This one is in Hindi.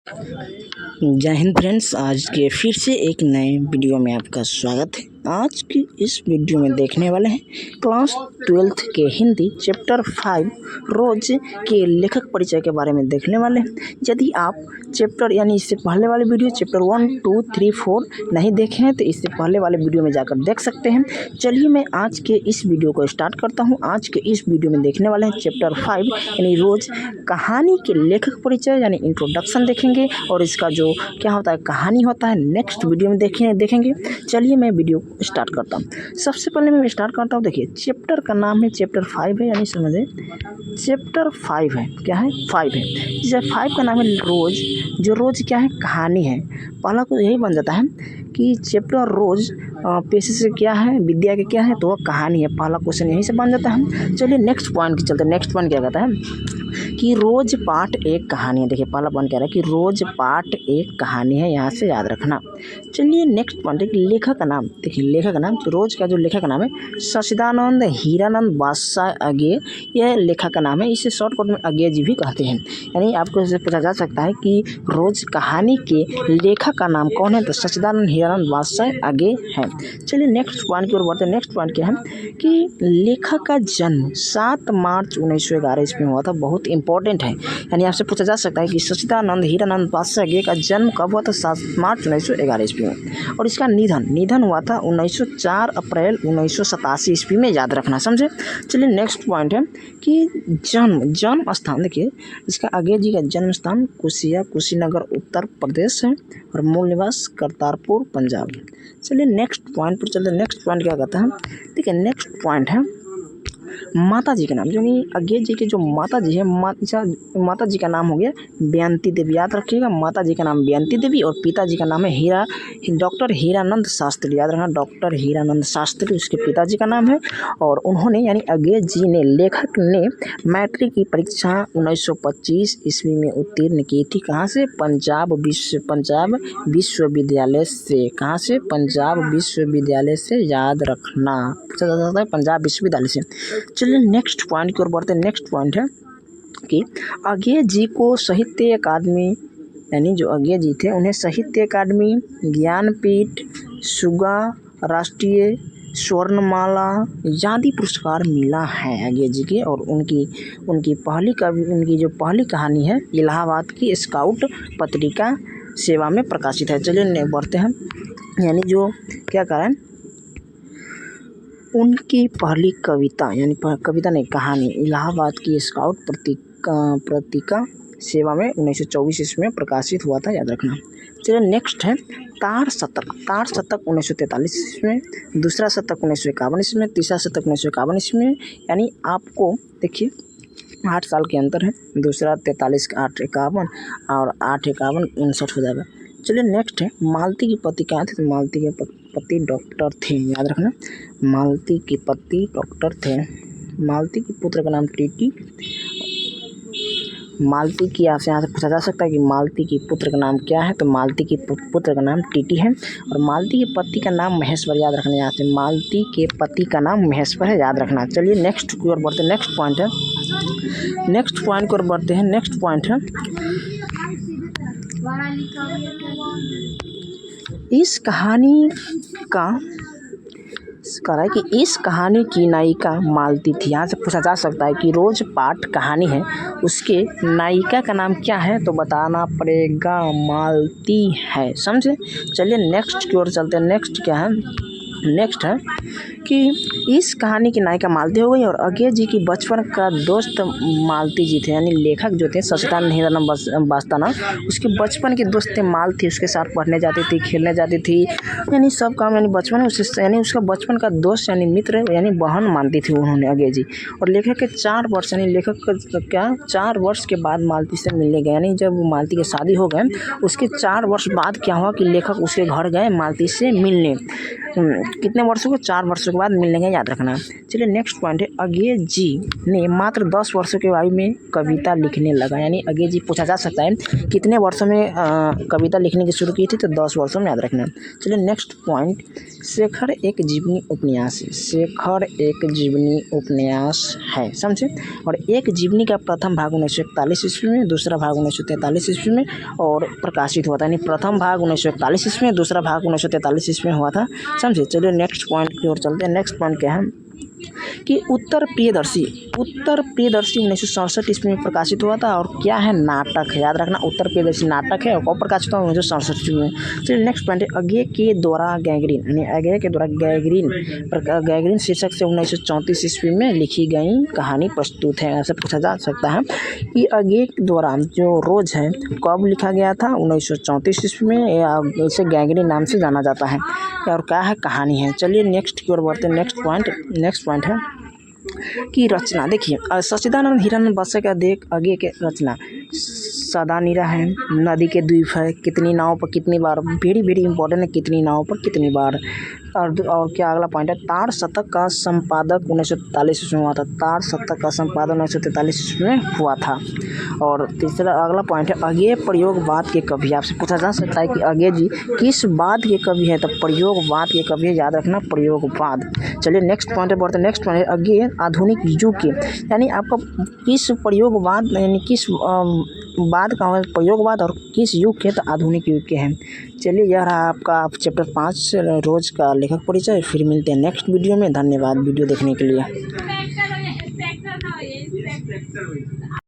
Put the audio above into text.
जय हिंद फ्रेंड्स, आज के फिर से एक नए वीडियो में आपका स्वागत है। आज की इस वीडियो में देखने वाले हैं क्लास 12th के हिंदी चैप्टर 5 रोज के लेखक परिचय के बारे में देखने वाले हैं। यदि आप चैप्टर यानी इससे पहले वाले वीडियो चैप्टर 1, 2, 3, 4 नहीं देखे हैं तो इससे पहले वाले वीडियो में जाकर देख सकते हैं। चलिए मैं आज के इस वीडियो को स्टार्ट करता हूँ। आज के इस वीडियो में देखने वाले हैं चैप्टर 5 यानी रोज कहानी के लेखक परिचय यानी इंट्रोडक्शन देखेंगे और इसका जो क्या होता है कहानी होता है नेक्स्ट वीडियो में देखेंगे। चलिए मैं वीडियो स्टार्ट करता हूँ। सबसे पहले मैं स्टार्ट करता हूँ। देखिए चैप्टर का नाम है चैप्टर 5 है, यानी समझे चैप्टर 5 है, क्या है 5 है। जैसे 5 का नाम है रोज, जो रोज क्या है कहानी है। पहला को यही बन जाता है कि चैप्टर रोज पेशे से क्या है विद्या के क्या है तो वह कहानी है। पहला क्वेश्चन यहीं से बन जाता है। चलिए नेक्स्ट पॉइंट की चलते। नेक्स्ट पॉइंट क्या कहता है कि रोज पाठ एक कहानी है। देखिए पहला पॉइंट कह रहा है कि रोज पाठ एक कहानी है, यहाँ से याद रखना। चलिए नेक्स्ट पॉइंट है कि लेखक का नाम। देखिए लेखक का नाम, तो रोज का जो लेखक का नाम है सच्चिदानंद हीरानंद बादशाह अज्ञे, यह लेखक का नाम है। इसे शॉर्टकट में अज्ञे जी भी कहते हैं। यानी आपको इससे पूछा जा सकता है कि रोज कहानी के लेखक का नाम कौन है, तो सच्चिदानंद हीरानंद बादशाह अज्ञे है। चलिए नेक्स्ट पॉइंट की ओर बढ़ते हैं। नेक्स्ट पॉइंट क्या है कि लेखक का जन्म 7 मार्च 1911 ईस्वी में हुआ था। बहुत इंपॉर्टेंट है। यानी आपसे पूछा जा सकता है कि सच्चिदानंद हीरानंद बादशाह अज्ञे का जन्म कब हुआ था, 7 मार्च 1911 ईस्वी में। और इसका निधन हुआ था 4 अप्रैल 1987 ईस्वी में, याद रखना, समझे। चलिए नेक्स्ट पॉइंट है कि जन्म स्थान। देखिए इसका अज्ञे जी का जन्म स्थान कुशीनगर उत्तर प्रदेश है और मूल निवास करतारपुर पंजाब। चलिए नेक्स्ट पॉइंट पर चलते। नेक्स्ट पॉइंट क्या कहता है, ठीक है। नेक्स्ट पॉइंट है माता जी का नाम। जो अज्ञे जी के जो माता जी है, माता जी का नाम हो गया बेयंती देवी, याद रखिएगा। माता जी का नाम बेयंती देवी और पिताजी का नाम है डॉक्टर हीरानंद शास्त्री, याद रखना, डॉक्टर हीरानंद शास्त्री उसके पिताजी का नाम है। और उन्होंने यानी अज्ञे जी ने, लेखक ने मैट्रिक की परीक्षा 1925 ईस्वी में उत्तीर्ण की थी। कहाँ से, पंजाब विश्वविद्यालय से। कहाँ से, पंजाब विश्वविद्यालय से, याद रखना, पूछा जा सकता है पंजाब विश्वविद्यालय से। चलिए नेक्स्ट पॉइंट की ओर बढ़ते हैं। नेक्स्ट पॉइंट है कि अज्ञे जी को साहित्य अकादमी, यानी जो अज्ञे जी थे उन्हें साहित्य अकादमी, ज्ञानपीठ, सुगा, राष्ट्रीय स्वर्णमाला आदि पुरस्कार मिला है अज्ञे जी के। और उनकी जो पहली कहानी है इलाहाबाद की स्काउट पत्रिका सेवा में प्रकाशित है। चलिए बढ़ते हैं। यानी जो क्या करें, उनकी पहली कविता, यानी कविता नहीं कहानी, इलाहाबाद की स्काउट पत्रिका सेवा में 1924 ईस्वी में प्रकाशित हुआ था, याद रखना। चलिए नेक्स्ट है तार शतक। 1943 ईस्वी में, दूसरा शतक 1951 ईस्वी में, तीसरा शतक 1951 ईस्वी में। यानी आपको देखिए 8 साल के अंतर है। दूसरा 43 का 851 और 851 59 हो जाएगा। चलिए नेक्स्ट है मालती की पति क्या थे, तो मालती के पति डॉक्टर थे, याद रखना, मालती के पति डॉक्टर थे। मालती के पुत्र का नाम टीटी। मालती की आपसे यहाँ से पूछा जा सकता है कि मालती की पुत्र का नाम क्या है, तो मालती के पुत्र का नाम टीटी है। और मालती के पति का नाम महेश्वर, याद रखना। यहाँ से मालती के पति का नाम महेश्वर है, याद रखना। चलिए नेक्स्ट की ओर बढ़ते हैं। नेक्स्ट पॉइंट है, नेक्स्ट पॉइंट की ओर बढ़ते हैं। नेक्स्ट पॉइंट है इस कहानी की नायिका मालती थी। यहाँ से पूछा जा सकता है कि रोज पाठ कहानी है, उसके नायिका का नाम क्या है, तो बताना पड़ेगा मालती है, समझे। चलिए नेक्स्ट की ओर चलते हैं। नेक्स्ट क्या है, नेक्स्ट है कि इस कहानी की नायिका मालती हो गई और अज्ञे जी की बचपन का दोस्त मालती जी थे। यानी लेखक जो थे सच्चिदानंद हीरानंद बादशाह, उसके बचपन के दोस्त थे मालती। उसके साथ पढ़ने जाती थी, खेलने जाती थी, यानी सब काम, यानी बचपन में उससे, यानी उसका बचपन का दोस्त यानी मित्र यानी बहन मानती थी उन्होंने अज्ञे जी। और लेखक के 4 वर्ष, यानी लेखक का क्या 4 वर्ष के बाद मालती से मिलने गए। यानी जब मालती की शादी हो गए उसके 4 वर्ष बाद क्या हुआ कि लेखक उसके घर गए मालती से मिलने। कितने वर्षों के 4 वर्षों के बाद मिलेंगे, याद रखना। चलिए नेक्स्ट पॉइंट है, अज्ञे जी ने मात्र 10 वर्षों की आयु में कविता लिखने लगा। यानी अज्ञे जी पूछा जा सकता है कितने वर्षों में कविता लिखने की शुरू की थी, तो 10 वर्षों में, याद रखना। चलिए नेक्स्ट पॉइंट, शेखर एक जीवनी उपन्यास है। शेखर एक जीवनी उपन्यास है, समझे। और एक जीवनी का प्रथम भाग 1941 ईस्वी में, दूसरा भाग 1943 ईस्वी में और प्रकाशित हुआ था। यानी प्रथम भाग 1941 ईस्वी में, दूसरा भाग 1943 ईस्वी में हुआ था, समझे। चलिए नेक्स्ट पॉइंट की ओर चलते हैं। नेक्स्ट पॉइंट क्या है कि उत्तर प्रियदर्शी 1967 ईस्वी में प्रकाशित हुआ था और क्या है, नाटक है, याद रखना। उत्तर प्रियदर्शी नाटक है और कब प्रकाशित हुआ, 1967 ईस्वी में। चलिए नेक्स्ट पॉइंट है, अज्ञे के द्वारा गैंग्रीन, यानी अज्ञे के द्वारा गैंग्रीन शीर्षक से 1934 ईस्वी में लिखी गई कहानी प्रस्तुत है। ऐसे पूछा जा सकता है कि अज्ञे के द्वारा जो रोज है कब लिखा गया था, 1934 ईस्वी में, या इसे गैंग्रीन नाम से जाना जाता है, और क्या है, कहानी है। चलिए नेक्स्ट की ओर बढ़ते हैं। नेक्स्ट पॉइंट है की रचना। देखिए सच्चिदानंद हिरण्य बसे का आगे के रचना, सदा नीरा है, नदी के द्वीप है, कितनी नाव पर कितनी बार, वेरी इंपॉर्टेंट है, कितनी नाव पर कितनी बार। और क्या अगला पॉइंट है, तार शतक का संपादक 1943 ईस्वी में हुआ था। तार शतक का संपादन 1943 ईस्वी में हुआ था। और तीसरा अगला पॉइंट है, अज्ञे प्रयोगवाद के कवि। आपसे पूछा जा सकता है कि अज्ञे जी किस बात के कवि है, तो प्रयोगवाद के कवि है, याद रखना, प्रयोगवाद। चलिए नेक्स्ट पॉइंट है बढ़ते, नेक्स्ट पॉइंट है, अज्ञे आधुनिक युग के, यानी आपका किस प्रयोगवाद, यानी किस बाद का प्रयोगवाद और किस युग के, तो आधुनिक युग के हैं। चलिए यह रहा आपका चैप्टर 5 रोज का लेखक परिचय। फिर मिलते हैं नेक्स्ट वीडियो में। धन्यवाद वीडियो देखने के लिए।